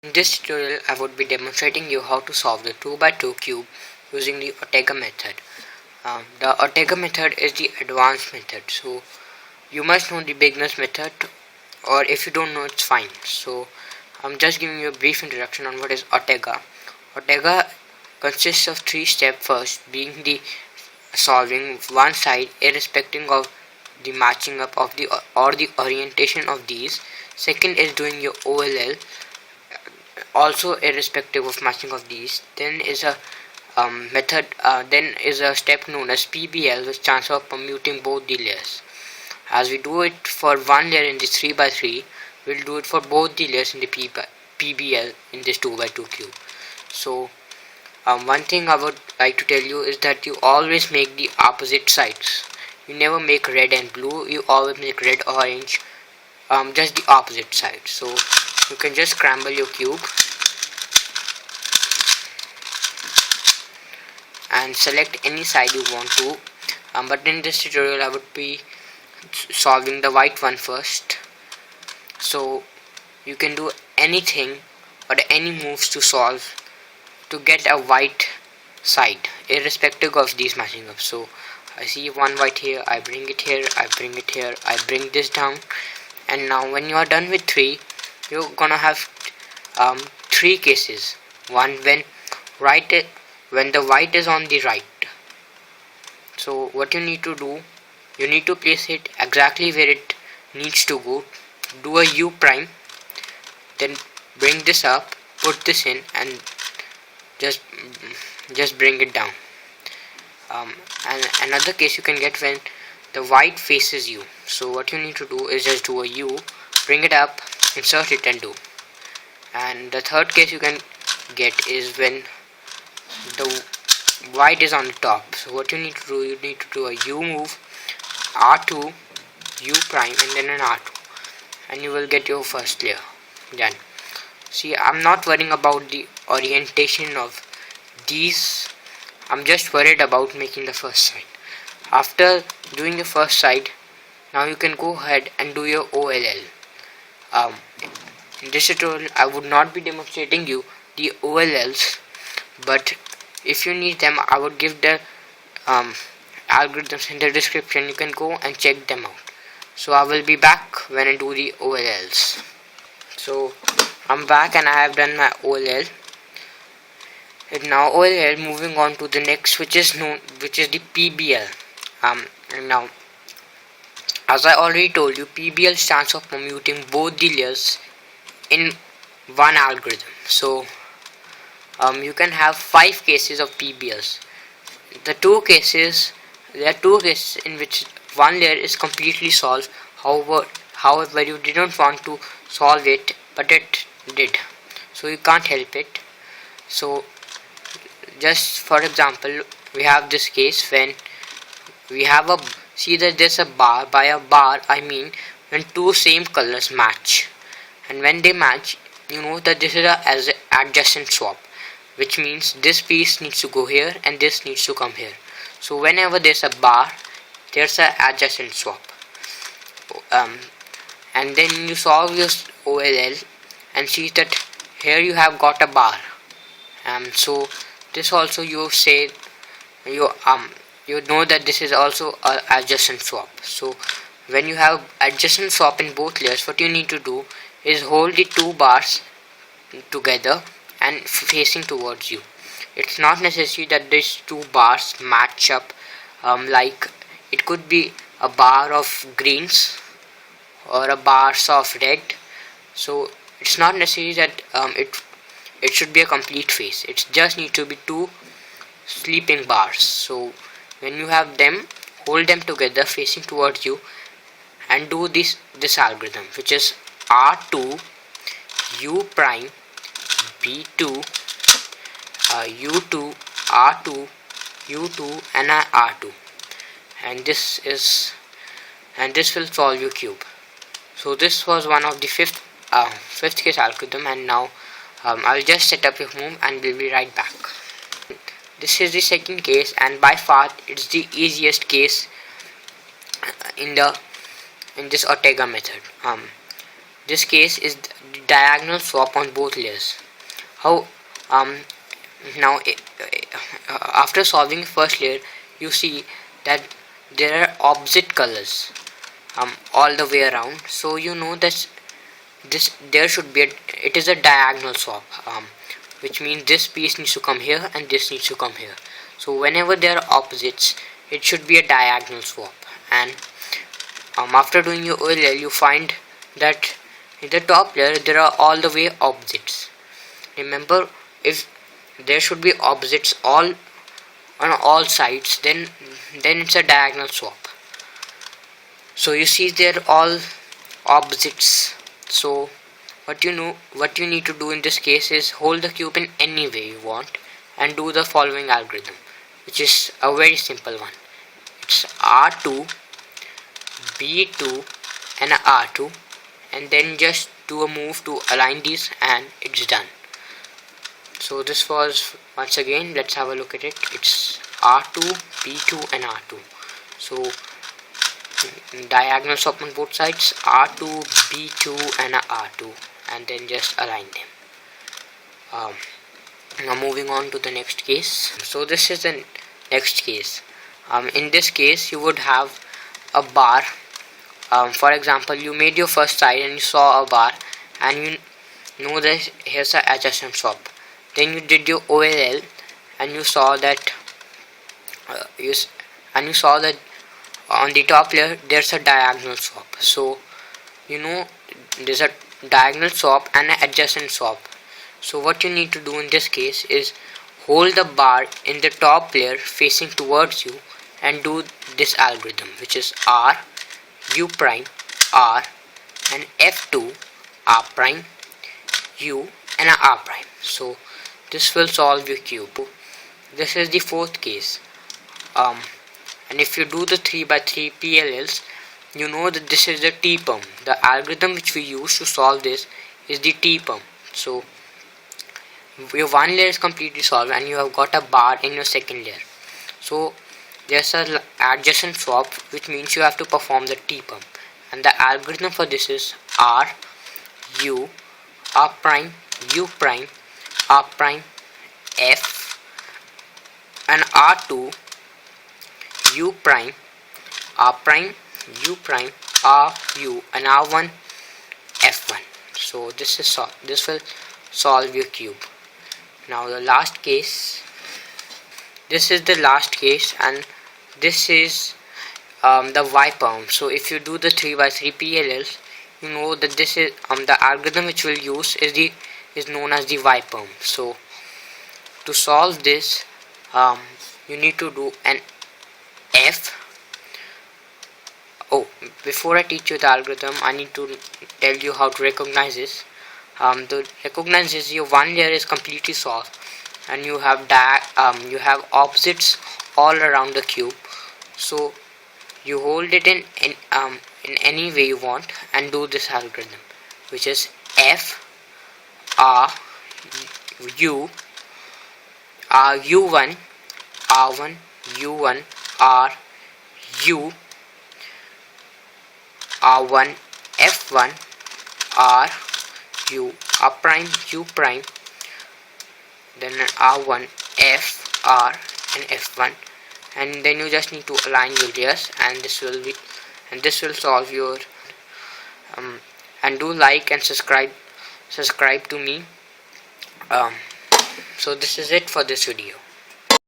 In this tutorial, I would be demonstrating you how to solve the 2x2 cube using the Ortega method. The Ortega method is the advanced method, so you must know the beginner's method, or if you don't know, it's fine. So I'm just giving you a brief introduction on what is Ortega. Ortega consists of three steps. First being the solving one side irrespective of the matching up of the or the orientation of these. Second is doing your OLL, also irrespective of matching of these. Then is a then is a step known as PBL, which stands for permuting both the layers. As we do it for one layer in this 3x3, we'll do it for both the layers in the PBL in this 2x2 cube. So one thing I would like to tell you is that you always make the opposite sides. You never make red and blue, you always make red, orange, just the opposite side. So you can just scramble your cube and select any side you want to, but in this tutorial I would be solving the white one first. So you can do anything or any moves to solve to get a white side irrespective of these matching up. So I see one white here, I bring it here, I bring it here, I bring this down, and now when you are done with three, you're gonna have three cases. One when the white is on the right. So what you need to do, you need to place it exactly where it needs to go. Do a U prime, then bring this up, put this in, and just bring it down. And another case you can get when the white faces you. So what you need to do is just do a U, bring it up, insert it, and do. And the third case you can get is when the white is on the top. So what you need to do, you need to do a U move, R2, U prime, and then an R2, and you will get your first layer done. See, I'm not worrying about the orientation of these, I'm just worried about making the first side. After doing the first side, now you can go ahead and do your OLL. In this tutorial I would not be demonstrating you the OLLs, but if you need them, I would give the algorithms in the description. You can go and check them out. So I will be back when I do the OLLs. So I'm back and I have done my OLL. And now OLL, moving on to the next, which is the PBL. And now, as I already told you, PBL stands for permuting both the layers in one algorithm. So you can have 5 cases of PBLs. There are two cases in which one layer is completely solved. However, you didn't want to solve it, but it did. So you can't help it. So just for example, we have this case when we have see that there's a bar. By a bar I mean when two same colors match, and when they match, you know that this is a adjacent swap, which means this piece needs to go here and this needs to come here. So whenever there's a bar, there's a adjacent swap. And then you solve your OLL and see that here you have got a bar. So this also you say you know that this is also a adjacent swap. So when you have adjacent swap in both layers, what you need to do is hold the two bars together and facing towards you. It's not necessary that these two bars match up, like it could be a bar of greens or a bars of red. So it's not necessary that it should be a complete face. It just need to be two sleeping bars. So when you have them, hold them together facing towards you and do this algorithm, which is R2, U prime, B2, U2, R2, U2, and R2, and this will solve your cube. So this was one of the fifth case algorithm, and now I'll just set up your move and we'll be right back. This is the second case, and by far it's the easiest case in this Ortega method. this case is the diagonal swap on both layers. How now after solving first layer, you see that there are opposite colors all the way around, so you know that there should be it is a diagonal swap, which means this piece needs to come here and this needs to come here. So whenever there are opposites, it should be a diagonal swap. And after doing your OLL, you find that in the top layer there are all the way opposites. Remember, if there should be opposites all on all sides, then it's a diagonal swap. So you see they're all opposites. So what you need to do in this case is hold the cube in any way you want and do the following algorithm, which is a very simple one. It's R2, B2 and R2, and then just do a move to align these and it's done. So this was, once again, let's have a look at it. It's R2, B2 and R2. So diagonal swap on both sides, R2, B2 and R2, and then just align them. Now moving on to the next case. So this is the next case. In this case you would have a bar. For example, you made your first side and you saw a bar, and you know that here's an adjacent swap. Then you did your OLL and you saw that on the top layer there's a diagonal swap. So you know there's a diagonal swap and an adjacent swap. So what you need to do in this case is hold the bar in the top layer facing towards you and do this algorithm, which is R, U prime, R and F2, R prime, U and R prime. So this will solve your cube. This is the fourth case. And if you do the 3x3 PLLs, you know that this is the T-perm. The algorithm which we use to solve this is the T-perm. So your one layer is completely solved and you have got a bar in your second layer. So there's an adjacent swap, which means you have to perform the T-perm. And the algorithm for this is R, U, R prime, U prime, R prime, F and R2, U prime, R prime, U prime, R, U and R1, F1. So this will solve your cube. Now the last case. This is the last case, and this is the Y-perm. So if you do the 3x3 PLLs, you know that this is the algorithm which we'll use is known as the Y-perm. So to solve this, you need to do an F. Oh, before I teach you the algorithm, I need to tell you how to recognize this. To recognize this, your one layer is completely solved and you have opposites all around the cube. So you hold it in any way you want and do this algorithm, which is F R U R U1 R1 U1 R U R1 F1 R U R prime U prime, then R1 F R and F1, and then you just need to align your layers, and this will solve your and do like and subscribe to me. So this is it for this video.